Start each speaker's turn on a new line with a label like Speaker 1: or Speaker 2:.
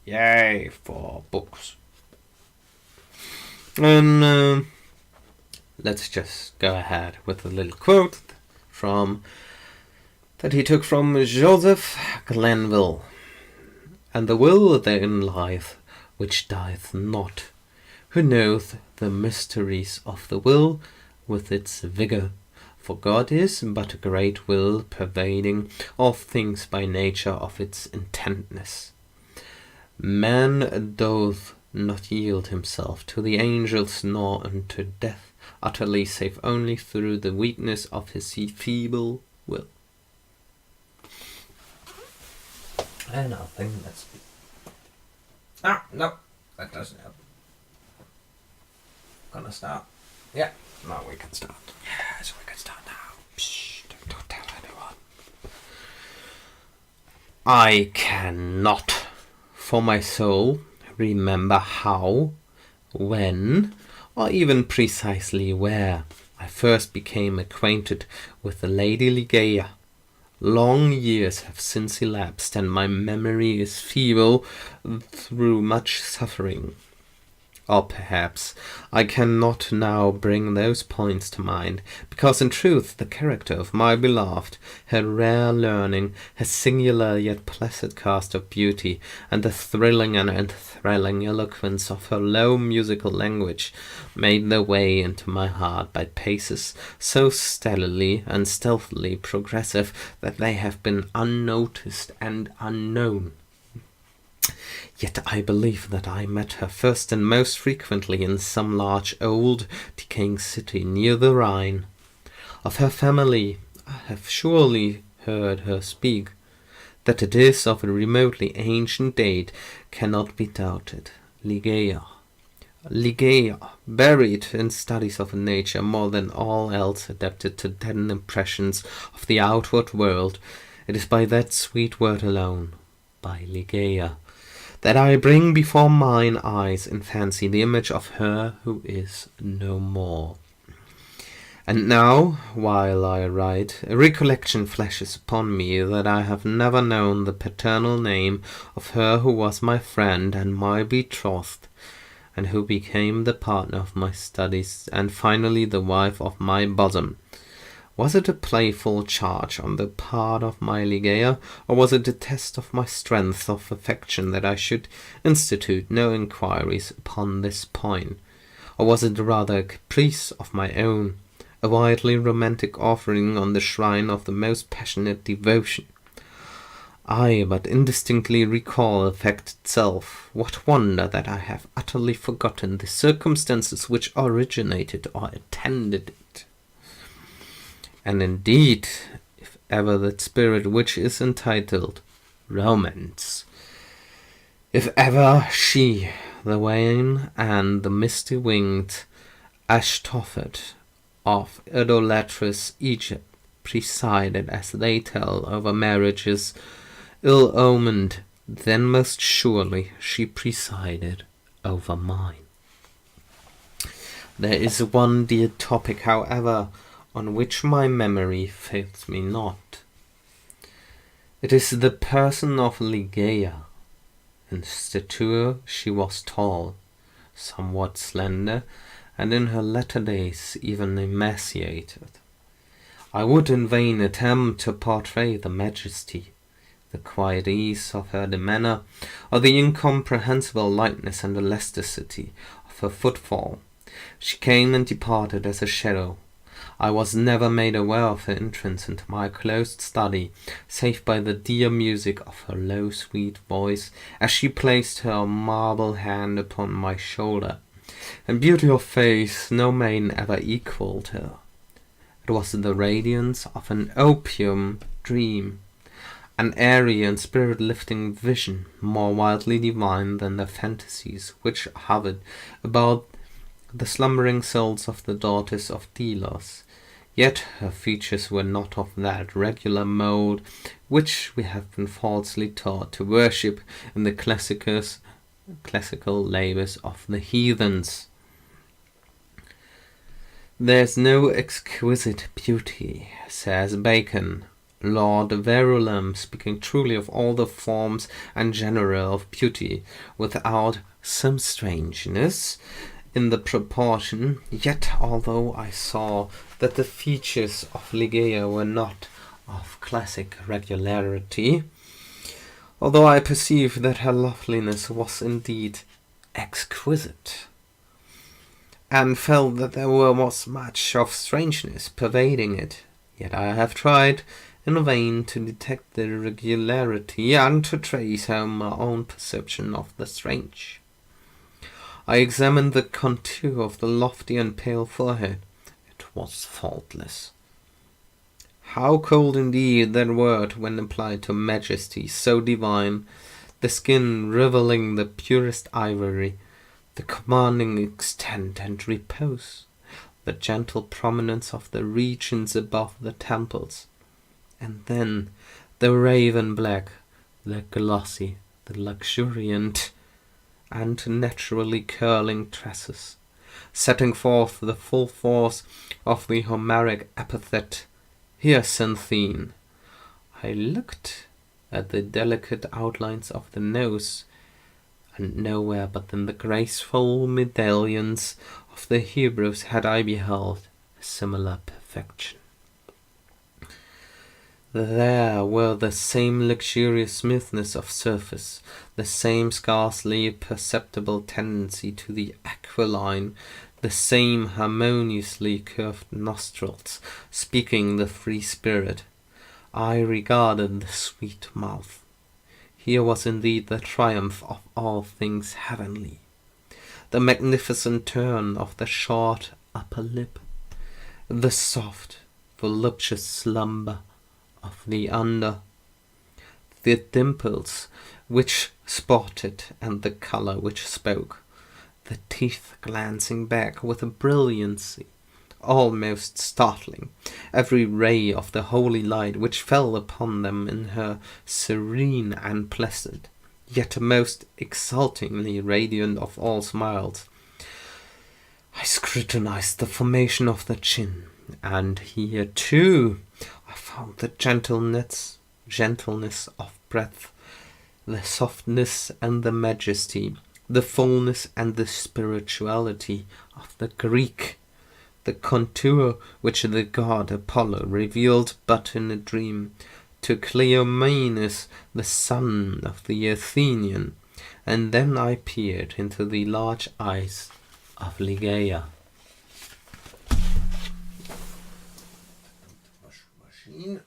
Speaker 1: Yay for books. And let's just go ahead with a little quote that he took from Joseph Glanville. And the will therein lieth, which dieth not, who knoweth the mysteries of the will with its vigour. For God is but a great will, pervading all things by nature of its intentness. Man doth not yield himself to the angels nor unto death utterly, save only through the weakness of his feeble will. And I think that's... no, that doesn't help. Gonna start. Yeah, now we can start. Yes, we can start now. Psst, don't tell anyone. I cannot, for my soul, remember how, when, or even precisely where I first became acquainted with the Lady Ligeia. Long years have since elapsed, and my memory is feeble through much suffering. Or perhaps I cannot now bring those points to mind, because in truth the character of my beloved, her rare learning, her singular yet placid cast of beauty, and the thrilling and enthralling eloquence of her low musical language made their way into my heart by paces so steadily and stealthily progressive that they have been unnoticed and unknown. Yet I believe that I met her first and most frequently in some large old decaying city near the Rhine. Of her family I have surely heard her speak. That it is of a remotely ancient date cannot be doubted. Ligeia, buried in studies of nature more than all else adapted to deaden impressions of the outward world, it is by that sweet word alone, by Ligeia, that I bring before mine eyes in fancy the image of her who is no more. And now, while I write, a recollection flashes upon me that I have never known the paternal name of her who was my friend and my betrothed, and who became the partner of my studies, and finally the wife of my bosom. Was it a playful charge on the part of my Ligeia, or was it a test of my strength of affection that I should institute no inquiries upon this point? Or was it rather a caprice of my own, a wildly romantic offering on the shrine of the most passionate devotion? I but indistinctly recall the fact itself. What wonder that I have utterly forgotten the circumstances which originated or attended it. And indeed, if ever that spirit which is entitled romance, if ever she, the wan and the misty-winged Ashtophet of idolatrous Egypt, presided, as they tell, over marriages ill-omened, then most surely she presided over mine. There is one dear topic, however, on which my memory fails me not. It is the person of Ligeia. In stature she was tall, somewhat slender, and in her latter days even emaciated. I would in vain attempt to portray the majesty, the quiet ease of her demeanour, or the incomprehensible lightness and elasticity of her footfall. She came and departed as a shadow. I was never made aware of her entrance into my closed study, save by the dear music of her low sweet voice, as she placed her marble hand upon my shoulder. In beauty of face no maiden ever equalled her. It was the radiance of an opium dream, an airy and spirit-lifting vision, more wildly divine than the fantasies which hovered about the slumbering souls of the daughters of Delos. Yet her features were not of that regular mould which we have been falsely taught to worship in the classical labours of the heathens. There's no exquisite beauty, says Bacon, Lord Verulam, speaking truly of all the forms and genera of beauty, without some strangeness in the proportion, yet although I saw that the features of Ligeia were not of classic regularity, although I perceived that her loveliness was indeed exquisite, and felt that there was much of strangeness pervading it, yet I have tried in vain to detect the regularity and to trace home my own perception of the strange. I examined the contour of the lofty and pale forehead. It was faultless. How cold indeed that word when applied to majesty so divine, the skin rivaling the purest ivory, the commanding extent and repose, the gentle prominence of the regions above the temples, and then the raven black, the glossy, the luxuriant, and naturally curling tresses, setting forth the full force of the Homeric epithet hyacinthine. I looked at the delicate outlines of the nose, and nowhere but in the graceful medallions of the Hebrews had I beheld a similar perfection. There were the same luxurious smoothness of surface, the same scarcely perceptible tendency to the aquiline, the same harmoniously curved nostrils, speaking the free spirit. I regarded the sweet mouth. Here was indeed the triumph of all things heavenly. The magnificent turn of the short upper lip, the soft, voluptuous slumber of the under, the dimples which sported and the colour which spoke, the teeth glancing back with a brilliancy almost startling, every ray of the holy light which fell upon them in her serene and placid, yet most exultingly radiant of all smiles. I scrutinized the formation of the chin, and here too I found the gentleness of breath, the softness and the majesty, the fullness and the spirituality of the Greek, the contour which the god Apollo revealed but in a dream to Cleomenes, the son of the Athenian, and then I peered into the large eyes of Ligeia. Machine.